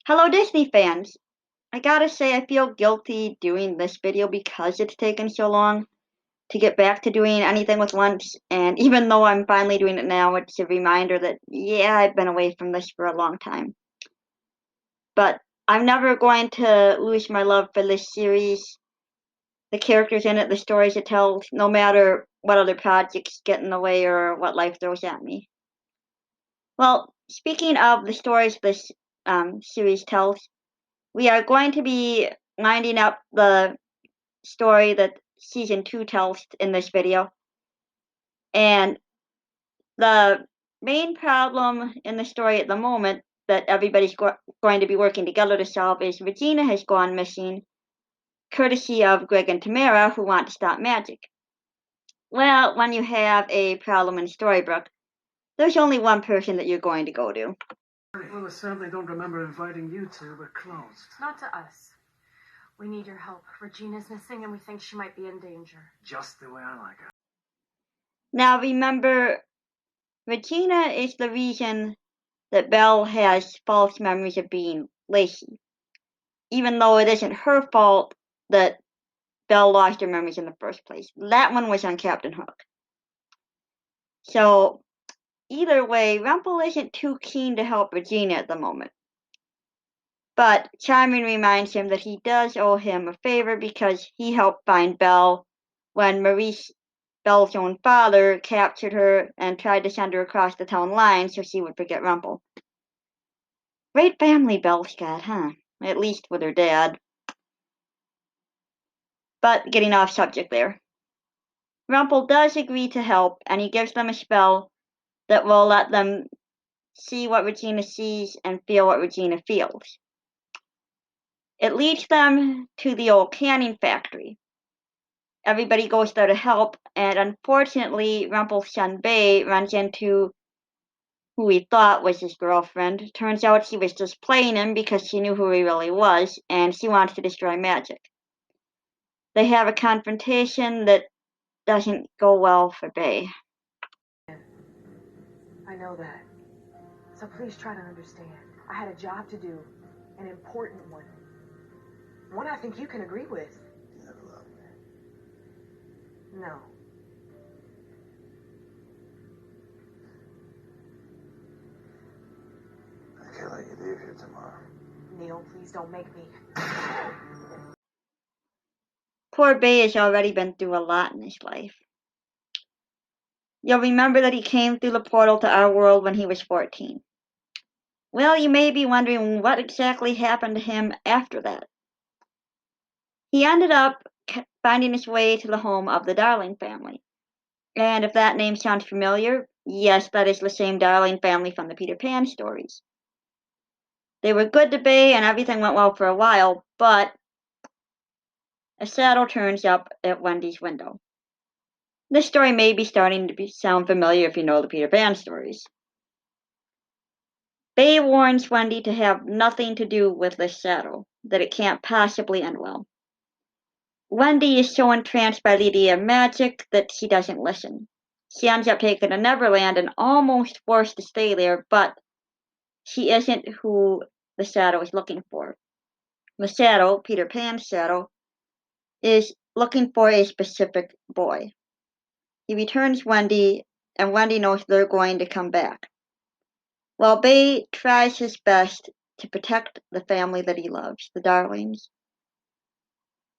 Hello Disney fans! I gotta say I feel guilty doing this video because it's taken so long to get back to doing anything with Lunch, and even though I'm finally doing it now, it's a reminder that, yeah, I've been away from this for a long time. But I'm never going to lose my love for this series, the characters in it, the stories it tells, no matter what other projects get in the way or what life throws at me. Well, speaking of the stories this series tells, we are going to be winding up the story that season 2 tells in this video. And the main problem in the story at the moment that everybody's going to be working together to solve is Regina has gone missing, courtesy of Greg and Tamara, who want to stop magic. Well, when you have a problem in Storybrooke, there's only one person that you're going to go to. Well, the Assembly don't remember inviting you two. We're closed. Not to us. We need your help. Regina's missing and we think she might be in danger. Just the way I like her. Now remember, Regina is the reason that Belle has false memories of being Lacey, even though it isn't her fault that Belle lost her memories in the first place. That one was on Captain Hook. So, either way, Rumple isn't too keen to help Regina at the moment. But Charming reminds him that he does owe him a favor because he helped find Belle when Maurice, Belle's own father, captured her and tried to send her across the town line so she would forget Rumple. Great family Belle's got, huh? At least with her dad. But getting off subject there. Rumple does agree to help, and he gives them a spell that will let them see what Regina sees and feel what Regina feels. It leads them to the old canning factory. Everybody goes there to help, and unfortunately, Rumple's son Bay runs into who he thought was his girlfriend. Turns out she was just playing him because she knew who he really was, and she wants to destroy magic. They have a confrontation that doesn't go well for Bay. I know that. So please try to understand. I had a job to do. An important one. One I think you can agree with. You never loved me. No. I can't let you leave here tomorrow. Neil, please don't make me. Poor Bay has already been through a lot in his life. You'll remember that he came through the portal to our world when he was 14. Well, you may be wondering what exactly happened to him after that. He ended up finding his way to the home of the Darling family. And if that name sounds familiar, yes, that is the same Darling family from the Peter Pan stories. They were good to Bay and everything went well for a while, but a saddle turns up at Wendy's window. This story may be starting to sound familiar if you know the Peter Pan stories. Bay warns Wendy to have nothing to do with this saddle, that it can't possibly end well. Wendy is so entranced by the idea of magic that she doesn't listen. She ends up taken to Neverland and almost forced to stay there, but she isn't who the saddle is looking for. The saddle, Peter Pan's saddle, is looking for a specific boy. He returns Wendy, and Wendy knows they're going to come back. While Bay tries his best to protect the family that he loves, the Darlings.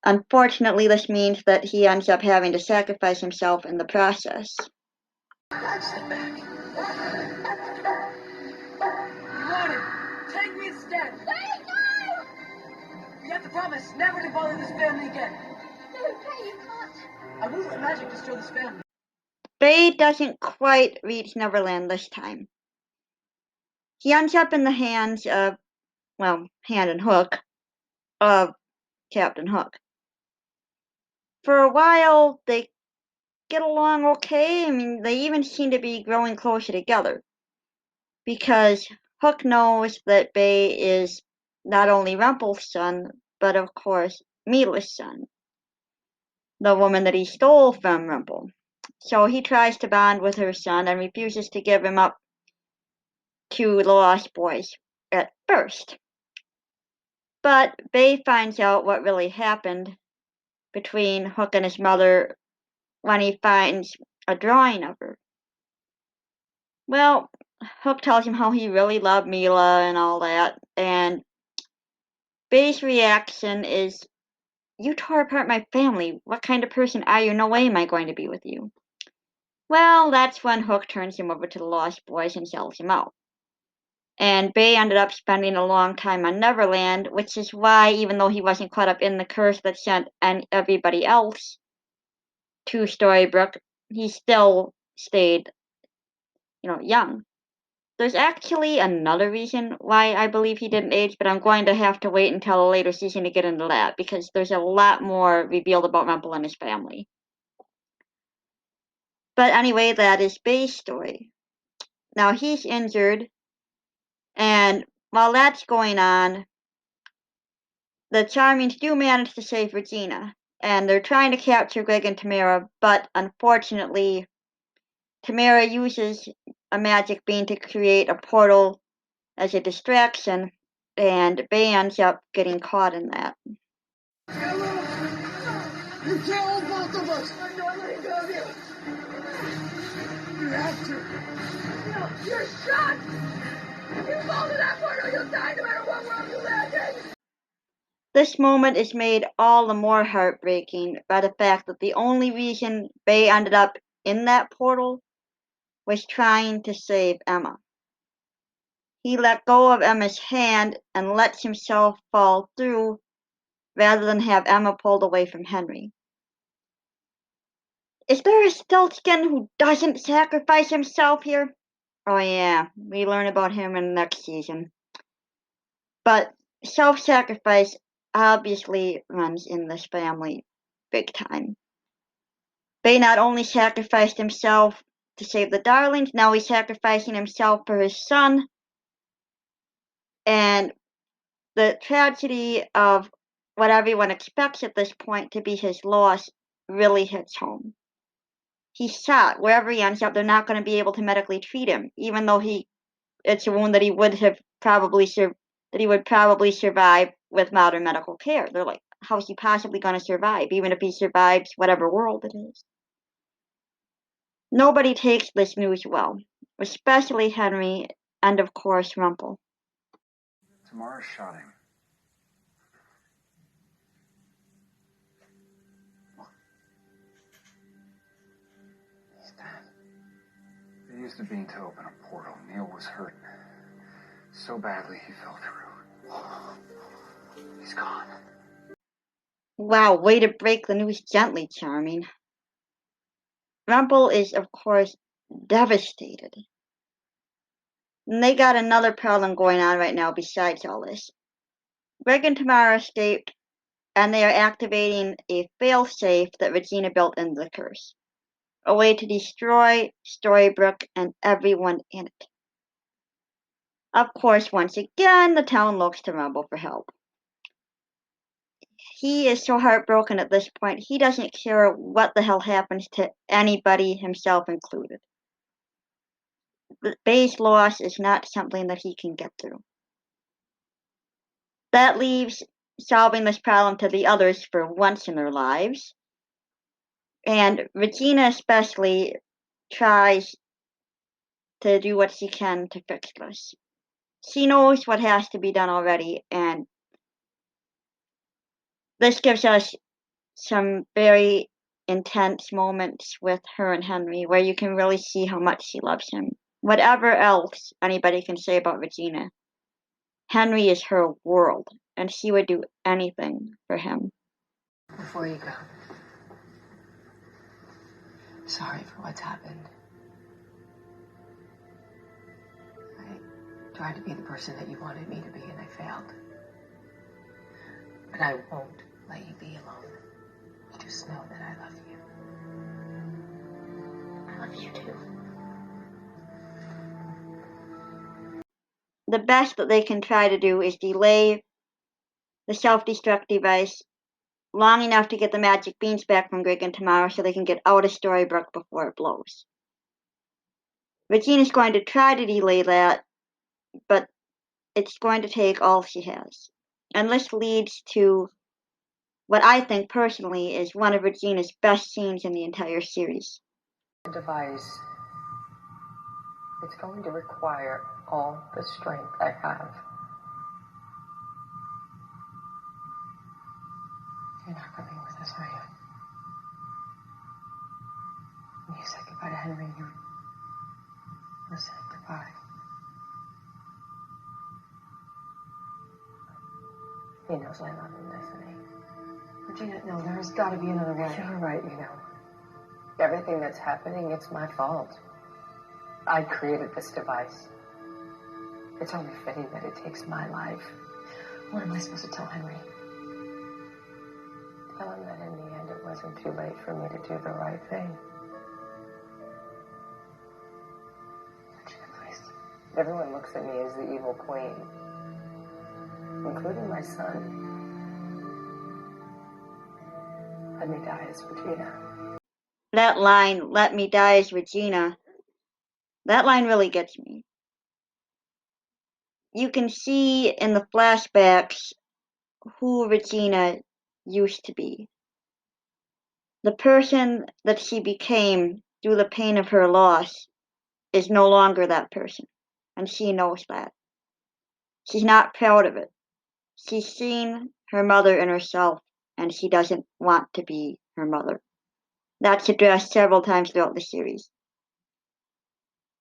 Unfortunately, this means that he ends up having to sacrifice himself in the process. Step back. You want it. Take me instead. Wait, no! You have to promise never to bother this family again. No, Kay, you can't. I won't let magic destroy this family. Bay doesn't quite reach Neverland this time. He ends up in the hands of, well, hand and hook, of Captain Hook. For a while, they get along okay. I mean, they even seem to be growing closer together. Because Hook knows that Bay is not only Rumple's son, but of course, Mila's son. The woman that he stole from Rumple. So he tries to bond with her son and refuses to give him up to the Lost Boys at first. But Bay finds out what really happened between Hook and his mother when he finds a drawing of her. Well, Hook tells him how he really loved Mila and all that, and Bay's reaction is, "You tore apart my family. What kind of person are you? No way am I going to be with you." Well, that's when Hook turns him over to the Lost Boys and sells him out. And Bay ended up spending a long time on Neverland, which is why, even though he wasn't caught up in the curse that sent everybody else to Storybrooke, he still stayed, young. There's actually another reason why I believe he didn't age, but I'm going to have to wait until a later season to get into that, because there's a lot more revealed about Rumple and his family. But anyway, that is Bay's story. Now he's injured, and while that's going on, the Charmings do manage to save Regina, and they're trying to capture Greg and Tamara, but unfortunately, Tamara uses a magic bean to create a portal as a distraction, and Bay ends up getting caught in that. You killed both of us! I'm not letting go of you! You have to! No, you're shot! You fall to that portal, you'll die no matter what world you live in! This moment is made all the more heartbreaking by the fact that the only reason Bay ended up in that portal was trying to save Emma. He let go of Emma's hand and lets himself fall through rather than have Emma pulled away from Henry. Is there a Stiltskin who doesn't sacrifice himself here? Oh yeah, we learn about him in the next season. But self-sacrifice obviously runs in this family big time. Bay not only sacrificed himself to save the Darlings, now he's sacrificing himself for his son. And the tragedy of what everyone expects at this point to be his loss really hits home. He's shot. Wherever he ends up, they're not going to be able to medically treat him, even though it's a wound that he would probably survive with modern medical care. They're like, how is he possibly going to survive, even if he survives whatever world it is? Nobody takes this news well, especially Henry and, of course, Rumple. Tamara shot him. He's dead. They used the bean to open a portal. Neil was hurt so badly he fell through. He's gone. Wow, way to break the news gently, Charming. Rumple is, of course, devastated. And they got another problem going on right now besides all this. Greg and Tamara escaped, and they are activating a failsafe that Regina built into the curse. A way to destroy Storybrooke and everyone in it. Of course, once again, the town looks to Rumple for help. He is so heartbroken at this point, he doesn't care what the hell happens to anybody, himself included. Bay's loss is not something that he can get through. That leaves solving this problem to the others for once in their lives. And Regina especially tries to do what she can to fix this. She knows what has to be done already, and this gives us some very intense moments with her and Henry where you can really see how much she loves him. Whatever else anybody can say about Regina, Henry is her world, and she would do anything for him. Before you go, sorry for what's happened. I tried to be the person that you wanted me to be, and I failed. But I won't let you be alone. Just know that I love you. I love you too. The best that they can try to do is delay the self-destruct device long enough to get the magic beans back from Greg and Tamara so they can get out of Storybrooke before it blows. Regina's going to try to delay that, but it's going to take all she has. And this leads to what I think personally is one of Regina's best scenes in the entire series. The device, it's going to require all the strength I have. You're not coming with us, are you? When you said goodbye to Henry, you were saying goodbye. He knows I love him, doesn't he? Regina, no, there's got to be another way. You're right, you know. Everything that's happening, it's my fault. I created this device. It's only fitting that it takes my life. What am I supposed to tell Henry? Tell him that in the end it wasn't too late for me to do the right thing. Regina, please. Everyone looks at me as the evil queen, including my son. Let me die as Regina. That line, "Let me die as Regina," that line really gets me. You can see in the flashbacks who Regina used to be. The person that she became through the pain of her loss is no longer that person, and she knows that. She's not proud of it. She's seen her mother in herself, and she doesn't want to be her mother. That's addressed several times throughout the series.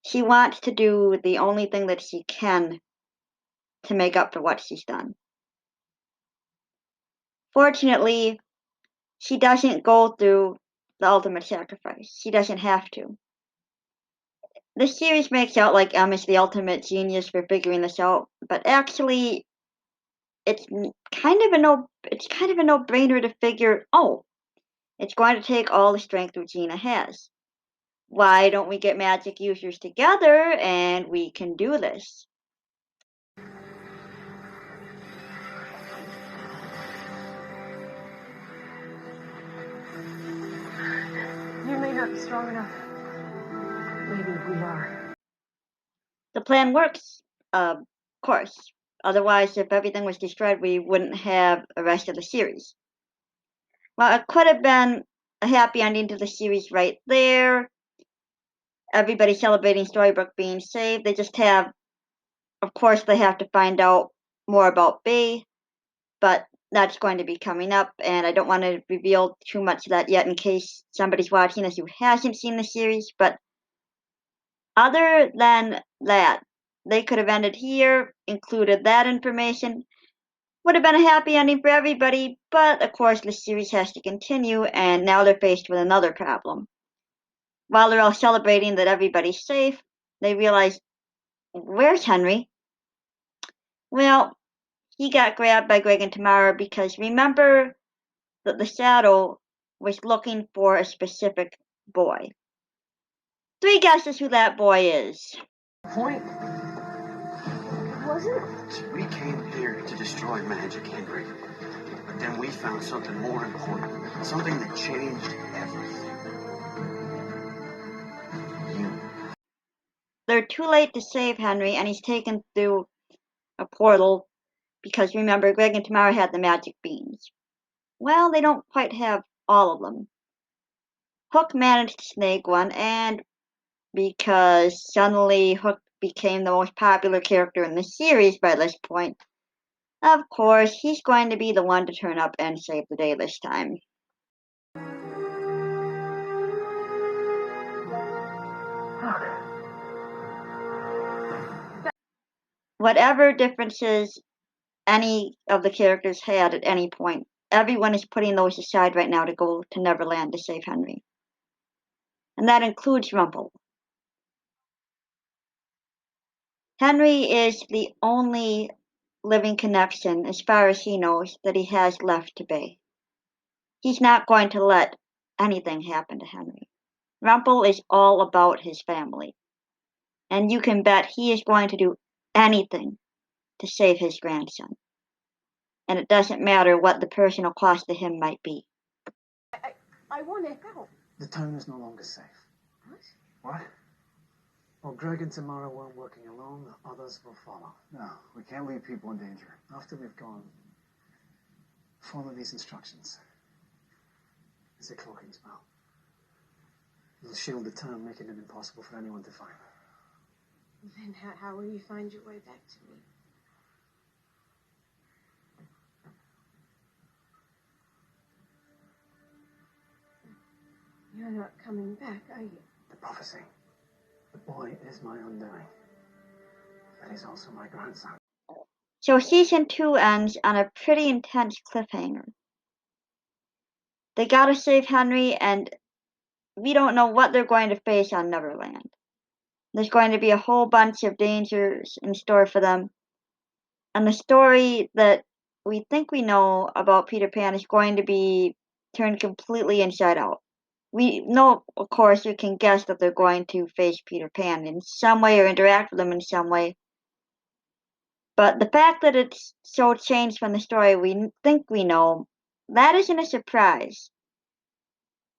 She wants to do the only thing that she can to make up for what she's done. Fortunately, she doesn't go through the ultimate sacrifice. She doesn't have to. The series makes out like Em is the ultimate genius for figuring this out, but actually, it's kind of a no-brainer to figure. Oh, it's going to take all the strength Regina has. Why don't we get magic users together and we can do this? You may not be strong enough. Maybe we are. The plan works, of course. Otherwise, if everything was destroyed, we wouldn't have the rest of the series. Well, it could have been a happy ending to the series right there. Everybody celebrating Storybrooke being saved. They just have, of course, they have to find out more about Bay, but that's going to be coming up, and I don't want to reveal too much of that yet in case somebody's watching this who hasn't seen the series. But other than that, they could have ended here, included that information. Would have been a happy ending for everybody, but of course the series has to continue, and now they're faced with another problem. While they're all celebrating that everybody's safe, they realize, where's Henry? Well, he got grabbed by Greg and Tamara because remember that the shadow was looking for a specific boy. 3 guesses who that boy is. Point. Was it? We came here to destroy Magic Henry. But then we found something more important. Something that changed everything. You. They're too late to save Henry, and he's taken through a portal because remember, Greg and Tamara had the magic beans. Well, they don't quite have all of them. Hook managed to snag one, and because suddenly Hook became the most popular character in the series by this point, of course, he's going to be the one to turn up and save the day this time. Whatever differences any of the characters had at any point, everyone is putting those aside right now to go to Neverland to save Henry. And that includes Rumple. Henry is the only living connection, as far as he knows, that he has left to Bay. He's not going to let anything happen to Henry. Rumple is all about his family. And you can bet he is going to do anything to save his grandson. And it doesn't matter what the personal cost to him might be. I want to help. The town is no longer safe. What? Well, Greg and Tamara weren't working alone. Others will follow. No, we can't leave people in danger. After we've gone, Follow these instructions. It's a cloaking spell. It'll shield the town, making it impossible for anyone to find. Then how will you find your way back to me? You're not coming back, are you? The prophecy. The boy is my undoing. But he's also my grandson. So season 2 ends on a pretty intense cliffhanger. They gotta save Henry, and we don't know what they're going to face on Neverland. There's going to be a whole bunch of dangers in store for them. And the story that we think we know about Peter Pan is going to be turned completely inside out. We know, of course, you can guess that they're going to face Peter Pan in some way or interact with him in some way. But the fact that it's so changed from the story we think we know, that isn't a surprise.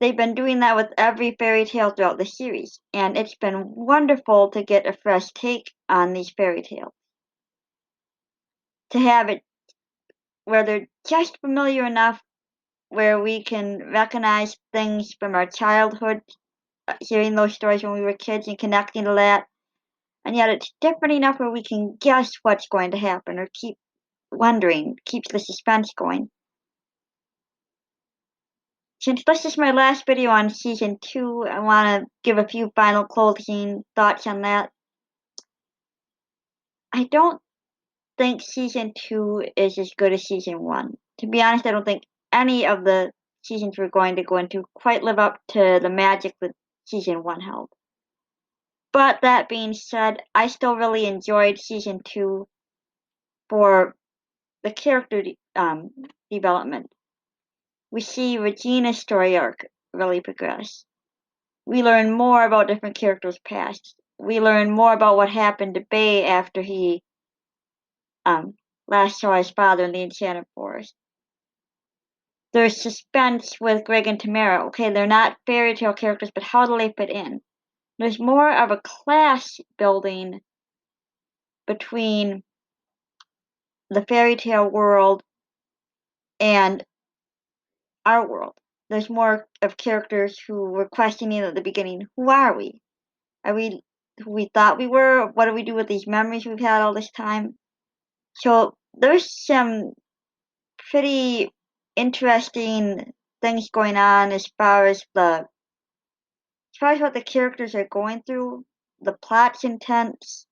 They've been doing that with every fairy tale throughout the series, and it's been wonderful to get a fresh take on these fairy tales. To have it where they're just familiar enough where we can recognize things from our childhood, hearing those stories when we were kids and connecting to that, and yet it's different enough where we can guess what's going to happen or keep wondering, keeps the suspense going. Since this is my last video on season 2, I want to give a few final closing thoughts on that. I don't think season 2 is as good as season 1. To be honest, I don't think any of the seasons we're going to go into quite live up to the magic that season 1 held. But that being said, I still really enjoyed season 2 for the character development. We see Regina's story arc really progress. We learn more about different characters' past. We learn more about what happened to Bay after he last saw his father in the Enchanted Forest. There's suspense with Greg and Tamara. Okay, they're not fairy tale characters, but how do they fit in? There's more of a class building between the fairy tale world and our world. There's more of characters who were questioning at the beginning, who are we? Are we who we thought we were? What do we do with these memories we've had all this time? So there's some pretty interesting things going on as far as what the characters are going through. The plot's intense.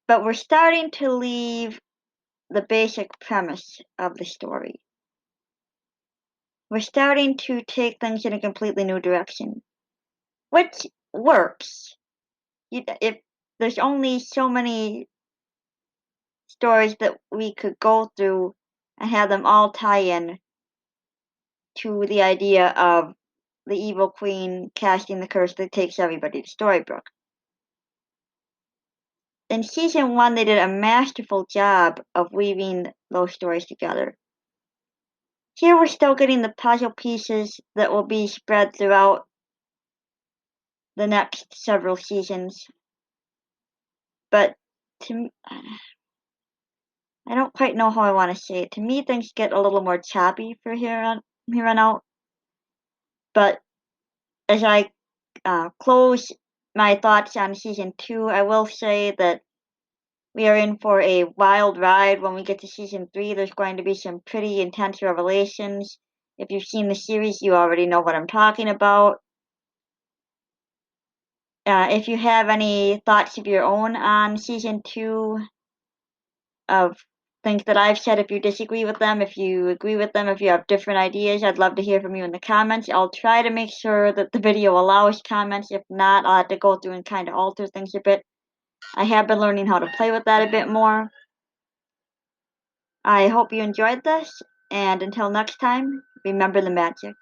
But we're starting to leave the basic premise of the story. We're starting to take things in a completely new direction, which works. If there's only so many stories that we could go through and have them all tie in to the idea of the evil queen casting the curse that takes everybody to Storybrooke. In season 1, they did a masterful job of weaving those stories together. Here we're still getting the puzzle pieces that will be spread throughout the next several seasons. But I don't quite know how I want to say it. To me, things get a little more choppy for here on out. But as I close my thoughts on season 2, I will say that we are in for a wild ride when we get to season 3. There's going to be some pretty intense revelations. If you've seen the series, you already know what I'm talking about. If you have any thoughts of your own on season 2 of things that I've said, if you disagree with them, if you agree with them, if you have different ideas, I'd love to hear from you in the comments. I'll try to make sure that the video allows comments. If not, I'll have to go through and kind of alter things a bit. I have been learning how to play with that a bit more. I hope you enjoyed this, and until next time, remember the magic.